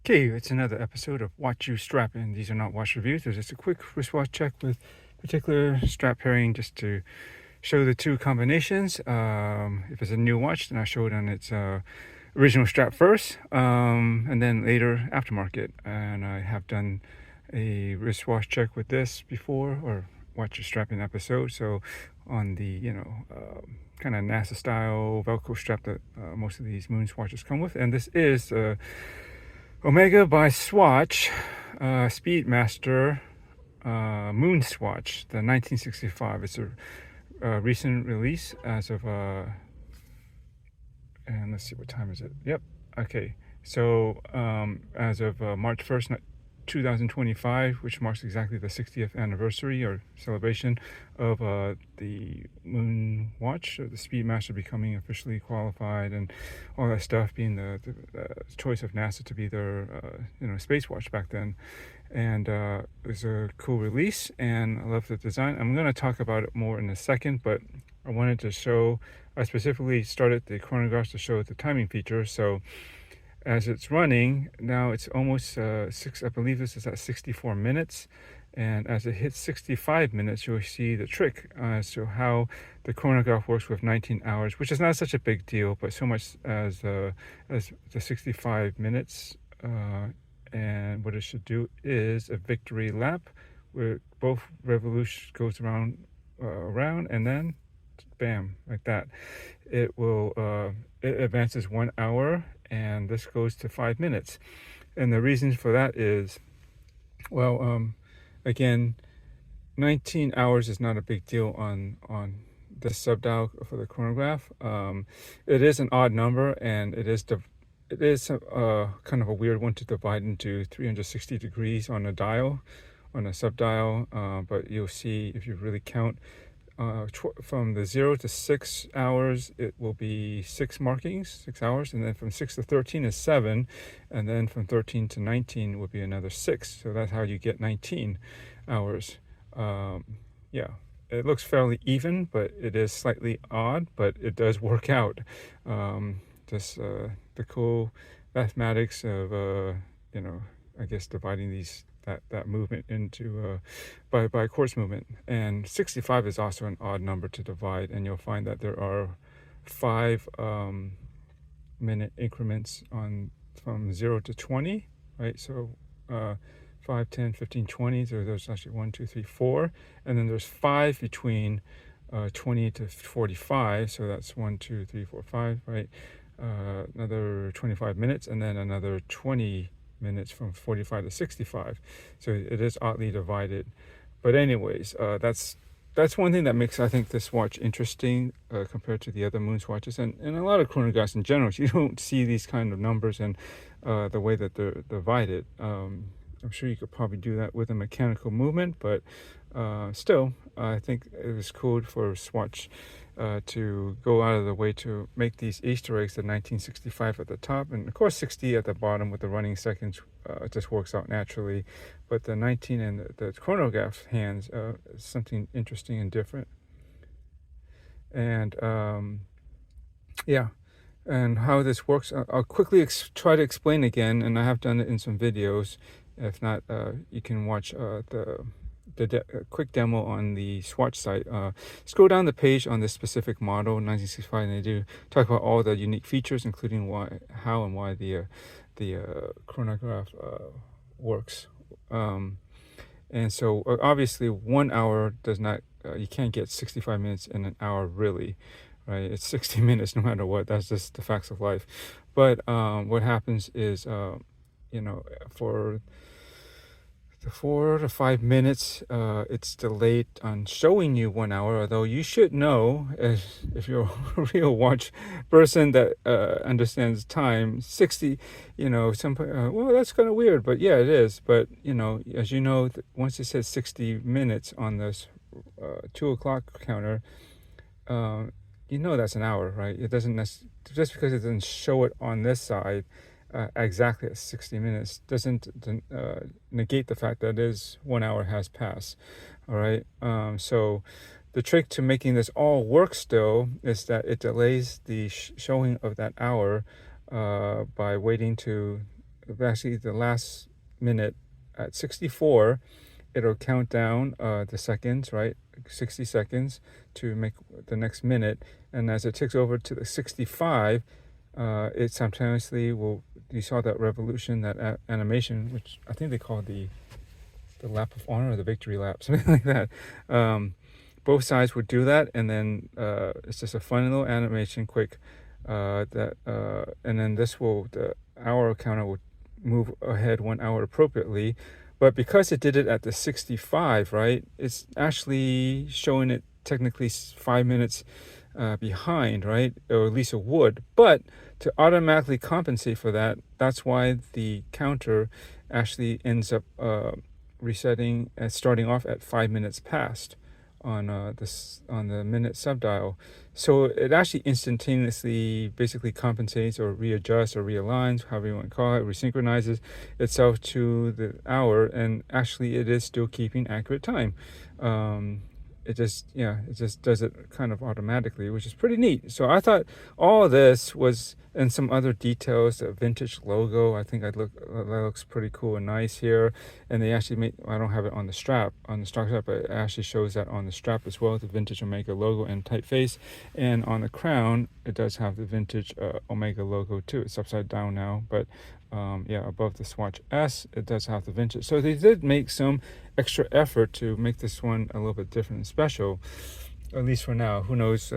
Okay, it's another episode of Watch U Strappin. These are not watch reviews. There's just a quick wristwatch check with particular strap pairing just to show the two combinations. If it's a new watch, then I show it on its original strap first, and then later aftermarket. And I have done a wristwatch check with this before, or Watch U Strappin episode. So on the kind of NASA style Velcro strap that most of these MoonSwatches come with, and this is Omega by Swatch Speedmaster MoonSwatch, the 1965. It's a recent release as of and let's see, what time is it? Yep. Okay, so as of March 1st 2025, which marks exactly the 60th anniversary or celebration of the Moon Watch, the Speedmaster becoming officially qualified, and all that stuff, being the choice of NASA to be their space watch back then. And it was a cool release, and I love the design. I'm going to talk about it more in a second, but I wanted to show, I specifically started the chronograph to show the timing feature. So as it's running now, it's almost I believe this is at 64 minutes, and as it hits 65 minutes, you'll see the trick as to how the chronograph works with 19 hours, which is not such a big deal, but so much as the 65 minutes. And what it should do is a victory lap where both revolutions goes around, and then bam, like that. It will it advances 1 hour, and this goes to 5 minutes. And the reason for that is, well, again, 19 hours is not a big deal on the subdial for the chronograph. It is an odd number, and it is kind of a weird one to divide into 360 degrees on a dial, on a subdial, but you'll see if you really count, from the 0 to 6 hours, it will be 6 markings, 6 hours, and then from 6 to 13 is 7, and then from 13 to 19 will be another 6. So that's how you get 19 hours. Yeah, it looks fairly even, but it is slightly odd, but it does work out. The cool mathematics of I guess dividing that movement into by quartz movement. And 65 is also an odd number to divide, and you'll find that there are 5 minute increments from 0 to 20, right? So 5, 10, 15, 20. So there's actually 1, 2, 3, 4, and then there's 5 between 20 to 45. So that's 1, 2, 3, 4, 5, right? Another 25 minutes, and then another 20 minutes from 45 to 65. So it is oddly divided. But anyways, that's one thing that makes, I think, this watch interesting compared to the other MoonSwatches, and a lot of chronographs in general. You don't see these kind of numbers and the way that they're divided. I'm sure you could probably do that with a mechanical movement, but still, I think it was cool for Swatch to go out of the way to make these Easter eggs, the 1965 at the top, and of course 60 at the bottom with the running seconds. It just works out naturally, but the 19 and the chronograph hands is something interesting and different. And yeah, and how this works, I'll quickly try to explain again, and I have done it in some videos. If not, you can watch the quick demo on the Swatch site. Scroll down the page on this specific model, 1965, and they do talk about all the unique features, including how and why the chronograph works. And so obviously 1 hour does not, you can't get 65 minutes in an hour, really, right? It's 60 minutes no matter what. That's just the facts of life. But what happens is, for the 4 to 5 minutes, it's delayed on showing you 1 hour, although you should know, if you're a real watch person that understands time, 60, well, that's kind of weird, but yeah, it is. But, as you know, once it says 60 minutes on this 2 o'clock counter, that's an hour, right? It doesn't just because it doesn't show it on this side exactly at 60 minutes doesn't negate the fact that 1 hour has passed. All right. So the trick to making this all work still is that it delays the showing of that hour by waiting to actually the last minute at 64, it'll count down the seconds, right? 60 seconds to make the next minute. And as it ticks over to the 65, it simultaneously will, you saw that revolution, that animation, which I think they call the lap of honor or the victory lap, something like that. Both sides would do that, and then it's just a fun little animation, quick. And then the hour counter will move ahead 1 hour appropriately. But because it did it at the 65, right, it's actually showing it technically 5 minutes behind, right, or at least it would. But to automatically compensate for that, that's why the counter actually ends up resetting and starting off at 5 minutes past on the minute subdial. So it actually instantaneously basically compensates or readjusts or realigns, however you want to call it, resynchronizes itself to the hour, and actually it is still keeping accurate time. It just does it kind of automatically, which is pretty neat. So I thought all of this was, and some other details, the vintage logo, I think that looks pretty cool and nice here. And they actually made, I don't have it on the strap, on the stock strap, but it actually shows that on the strap as well, the vintage Omega logo and typeface. And on the crown, it does have the vintage Omega logo too. It's upside down now, but above the Swatch S, it does have the vintage. So they did make some extra effort to make this one a little bit different and special, at least for now. Who knows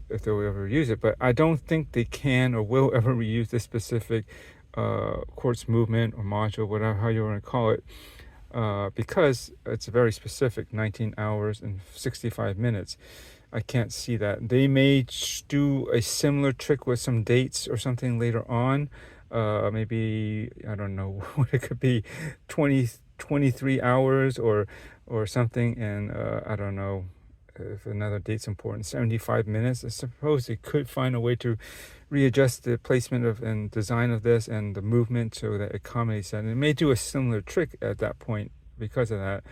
if they'll ever use it, but I don't think they can or will ever reuse this specific quartz movement or module, whatever, how you want to call it, because it's very specific, 19 hours and 65 minutes. I can't see that. They may do a similar trick with some dates or something later on. Maybe, I don't know what it could be, 23 hours or something. And I don't know if another date's important, 75 minutes. I suppose they could find a way to readjust the placement of and design of this and the movement so that it accommodates that. And it may do a similar trick at that point because of that.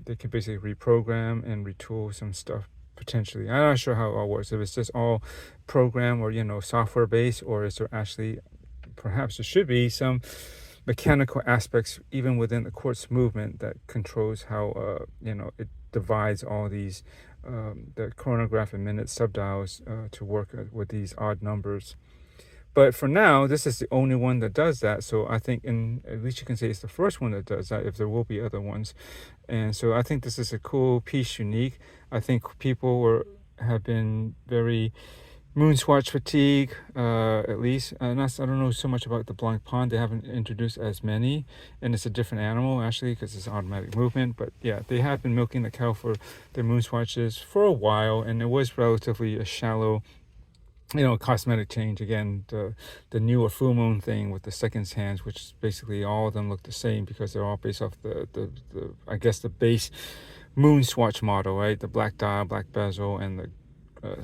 They could basically reprogram and retool some stuff potentially. I'm not sure how it all works. If it's just all program or software based, or is there actually, perhaps there should be some mechanical aspects even within the quartz movement that controls how it divides all these the chronograph and minute subdials to work with these odd numbers. But for now, this is the only one that does that. So I think, at least you can say it's the first one that does that, if there will be other ones. And so I think this is a cool piece, unique. I think people have been very MoonSwatch fatigue, at least. I don't know so much about the Blanc Pond. They haven't introduced as many, and it's a different animal actually because it's automatic movement. But yeah, they have been milking the cow for their MoonSwatches for a while, and it was relatively a shallow, cosmetic change. Again, the newer full moon thing with the seconds hands, which basically all of them look the same because they're all based off the I guess the base MoonSwatch model, right? The black dial, black bezel, and the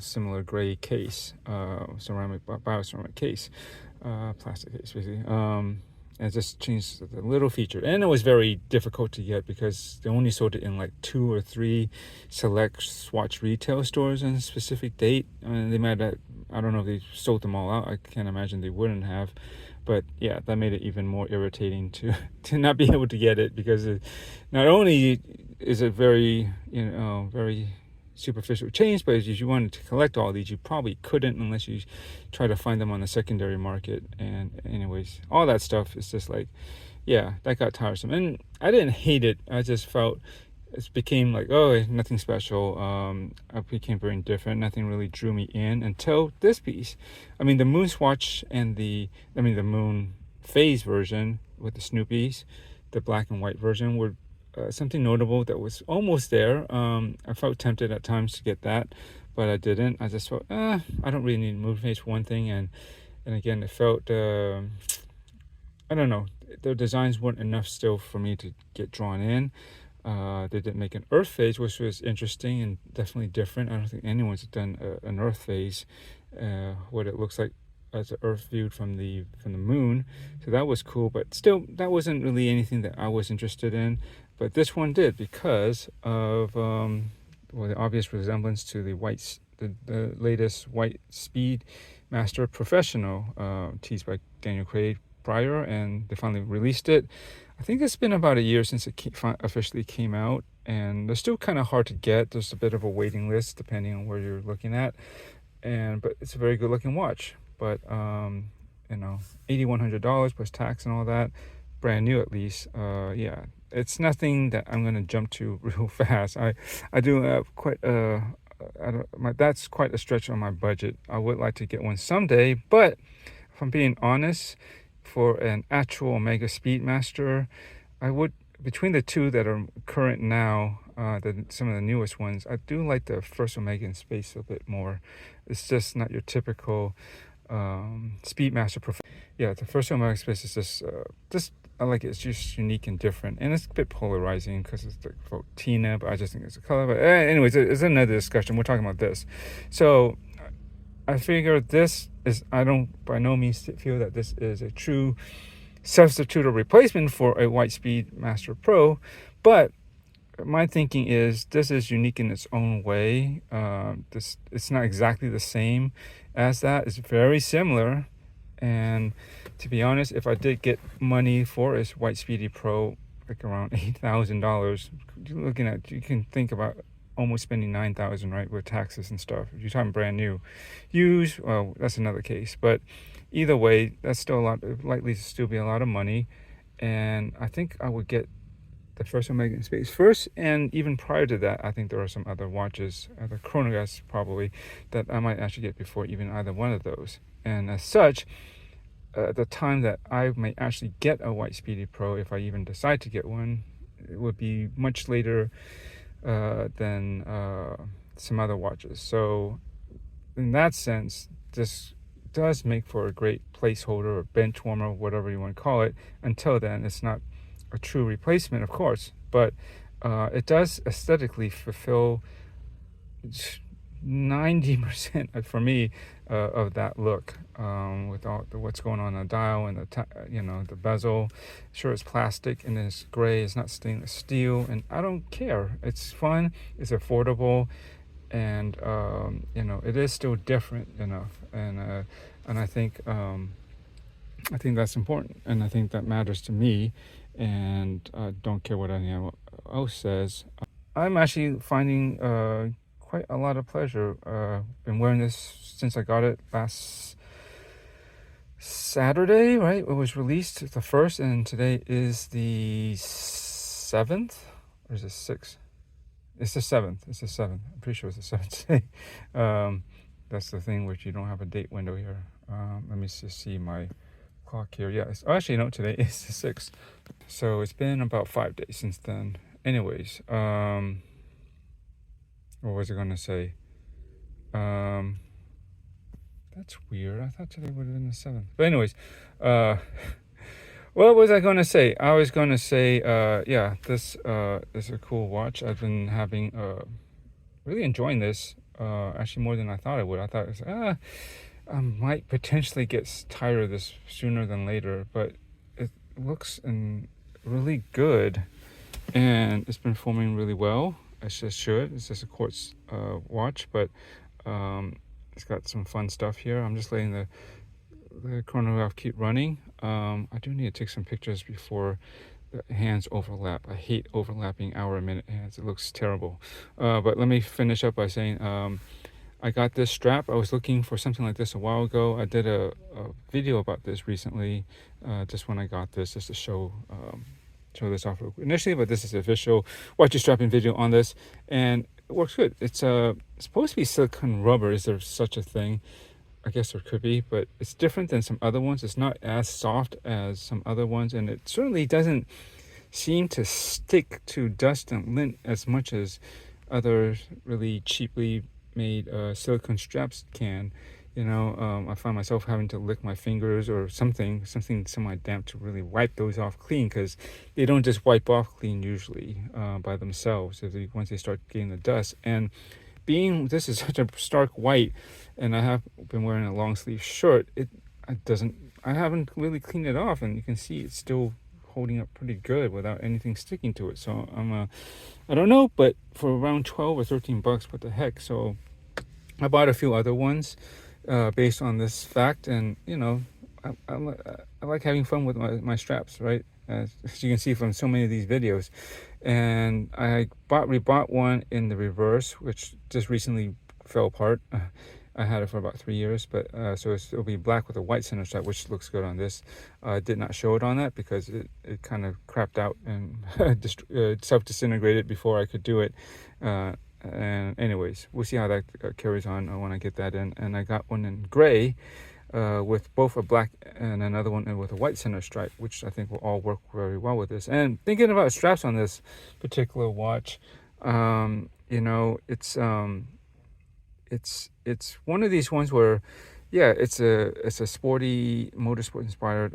similar gray case, bioceramic case, plastic case basically. And just changed the little feature, and it was very difficult to get because they only sold it in like 2 or 3 select Swatch retail stores on a specific date. I mean, they might have, I don't know if they sold them all out. I can't imagine they wouldn't have, but yeah, that made it even more irritating to not be able to get it, because not only is it very very superficial change, but if you wanted to collect all these, you probably couldn't unless you try to find them on the secondary market. And anyways, all that stuff is just like, yeah, that got tiresome. And I didn't hate it, I just felt it became like, oh, nothing special. It became very indifferent. Nothing really drew me in until this piece. I mean, the MoonSwatch and the Moon Phase version with the Snoopies, the black and white version, were something notable that was almost there. I felt tempted at times to get that, but I didn't. I just thought, I don't really need Moon Phase for one thing, and again, it felt, I don't know, the designs weren't enough still for me to get drawn in. They did make an Earth phase, which was interesting and definitely different. I don't think anyone's done an Earth phase, what it looks like as the Earth viewed from the moon. So that was cool, but still, that wasn't really anything that I was interested in. But this one did, because of the obvious resemblance to the latest White Speedmaster Professional, teased by Daniel Craig, prior, and they finally released it. I think it's been about a year since it officially came out, and they're still kind of hard to get. There's a bit of a waiting list depending on where you're looking at, but it's a very good looking watch. But $8,100 plus tax and all that, brand new at least. Yeah, it's nothing that I'm gonna jump to real fast. I do have quite that's quite a stretch on my budget. I would like to get one someday, but if I'm being honest, for an actual Omega Speedmaster, I would, between the two that are current now, some of the newest ones, I do like the first Omega in space a bit more. It's just not your typical Speedmaster. Yeah, the first Omega in space is just I like it. It's just unique and different, and it's a bit polarizing because it's like for Tina, but I just think it's a color. But anyways, it's another discussion. We're talking about this, so I figure this is, I don't by no means feel that this is a true substitute or replacement for a White Speedmaster Pro, but my thinking is this is unique in its own way. It's not exactly the same as that. It's very similar. And to be honest, if I did get money for a White Speedy Pro, like around $8,000, looking at, you can think about almost spending $9,000, right, with taxes and stuff. If you're talking brand new, used, well, that's another case. But either way, that's still likely to still be a lot of money. And I think I would get the first Omega in space first, and even prior to that, I think there are some other watches, the Chronographs probably, that I might actually get before even either one of those. And as such, the time that I may actually get a White Speedy Pro, if I even decide to get one, it would be much later than some other watches. So in that sense, this does make for a great placeholder or bench warmer, whatever you want to call it. Until then, it's not a true replacement, of course, but it does aesthetically fulfill 90% for me of that look, with all what's going on the dial and the bezel. Sure, it's plastic and it's gray, it's not stainless steel, and I don't care. It's fun, it's affordable, and it is still different enough, and I think that's important, and I think that matters to me, and I don't care what anyone else says. I'm actually finding quite a lot of pleasure. Been wearing this since I got it last Saturday, right? It was released the 1st, and today is the 7th, or is it 6th? It's the 7th. It's the 7th. I'm pretty sure it's the 7th today. That's the thing which you don't have a date window here. Let me just see my clock here. Yeah, actually no, today is the 6th. So it's been about 5 days since then. Anyways, what was I gonna say? That's weird. I thought today would have been the 7th. But anyways, what was I gonna say? I was gonna say, yeah, this is a cool watch. I've been having really enjoying this. Actually, more than I thought I would. I thought it was, I might potentially get tired of this sooner than later, but it looks really good, and it's been performing really well. It just should. It's just a quartz watch, but it's got some fun stuff here. I'm just letting the chronograph keep running. I do need to take some pictures before the hands overlap. I hate overlapping hour-a-minute hands. It looks terrible. But let me finish up by saying I got this strap. I was looking for something like this a while ago. I did a video about this recently, just when I got this, just to show this off initially, but this is the official Watch Strappin video on this, and it works good. It's supposed to be silicone rubber. Is there such a thing? I guess there could be, but it's different than some other ones. It's not as soft as some other ones, and it certainly doesn't seem to stick to dust and lint as much as other really cheaply made silicone straps can. I find myself having to lick my fingers or something semi-damp to really wipe those off clean, because they don't just wipe off clean usually by themselves once they start getting the dust. And being this is such a stark white, and I have been wearing a long sleeve shirt, I haven't really cleaned it off, and you can see it's still holding up pretty good without anything sticking to it. So I don't know, but for around 12 or 13 bucks, what the heck. So I bought a few other ones based on this fact, and I like having fun with my straps, right? As you can see from so many of these videos. And I rebought one in the reverse, which just recently fell apart. I had it for about 3 years, but so it'll be black with a white center strap, which looks good on this. I did not show it on that because it kind of crapped out and self-disintegrated before I could do it. And anyways, we'll see how that carries on when I get that in. And I got one in gray with both a black and another one with a white center stripe, which I think will all work very well with this. And thinking about straps on this particular watch, you know, it's one of these ones where, yeah, it's a sporty motorsport inspired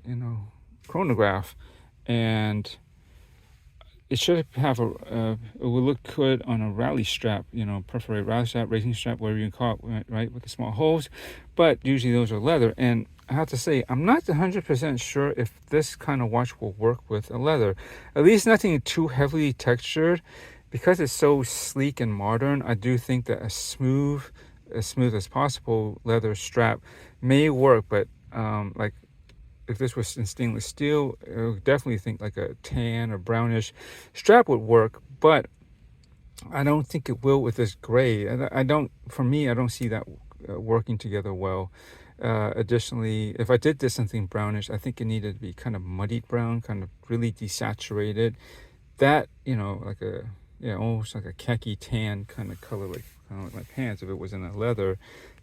you know, chronograph, and it should have it will look good on a rally strap, you know, perforated rally strap, racing strap, whatever you call it, right, with the small holes. But usually those are leather, and I have to say, I'm not 100% sure if this kind of watch will work with a leather. At least nothing too heavily textured. Because it's so sleek and modern, I do think that as smooth as possible leather strap may work. But like, if this was in stainless steel, I would definitely think like a tan or brownish strap would work. But I don't think it will with this gray. For me, I don't see that working together well. Additionally, if I did this something brownish, I think it needed to be kind of muddied brown, kind of really desaturated. That, you know, like a, yeah, almost like a khaki tan kind of color, like kind of like my pants if it was in a leather.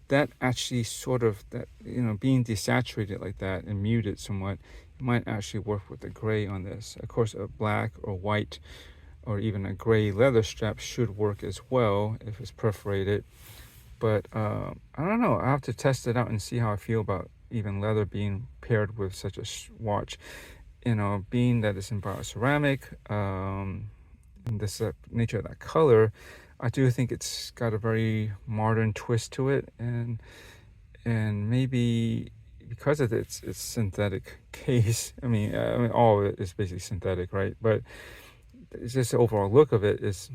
That actually sort of, that, you know, being desaturated like that and muted somewhat, might actually work with the gray on this. Of course, a black or white or even a gray leather strap should work as well if it's perforated. But I don't know. I have to test it out and see how I feel about even leather being paired with such a watch. You know, being that it's in bioceramic, and this nature of that color, I do think it's got a very modern twist to it, and maybe because of its synthetic case. I mean, all of it is basically synthetic, right? But it's just the overall look of it is,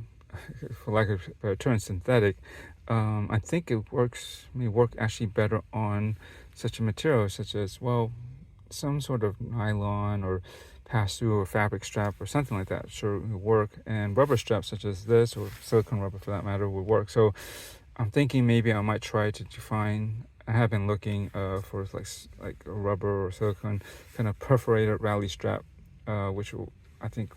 for lack of a better term, synthetic. I think it may work actually better on such a material, such as, well, some sort of nylon or pass-through or fabric strap or something like that sure would work, and rubber straps such as this, or silicone rubber for that matter, would work. So I'm thinking maybe I might try to define. I have been looking for like a rubber or silicone kind of perforated rally strap, which I think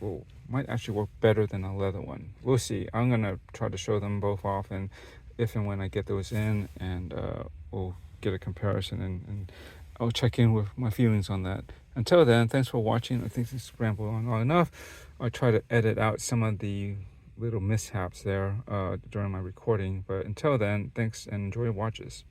might actually work better than a leather one. We'll see. I'm gonna try to show them both off, and if and when I get those in, and we'll get a comparison, and I'll check in with my feelings on that. Until then, thanks for watching. I think this rambled on long enough. I'll try to edit out some of the little mishaps there during my recording. But until then, thanks and enjoy your watches.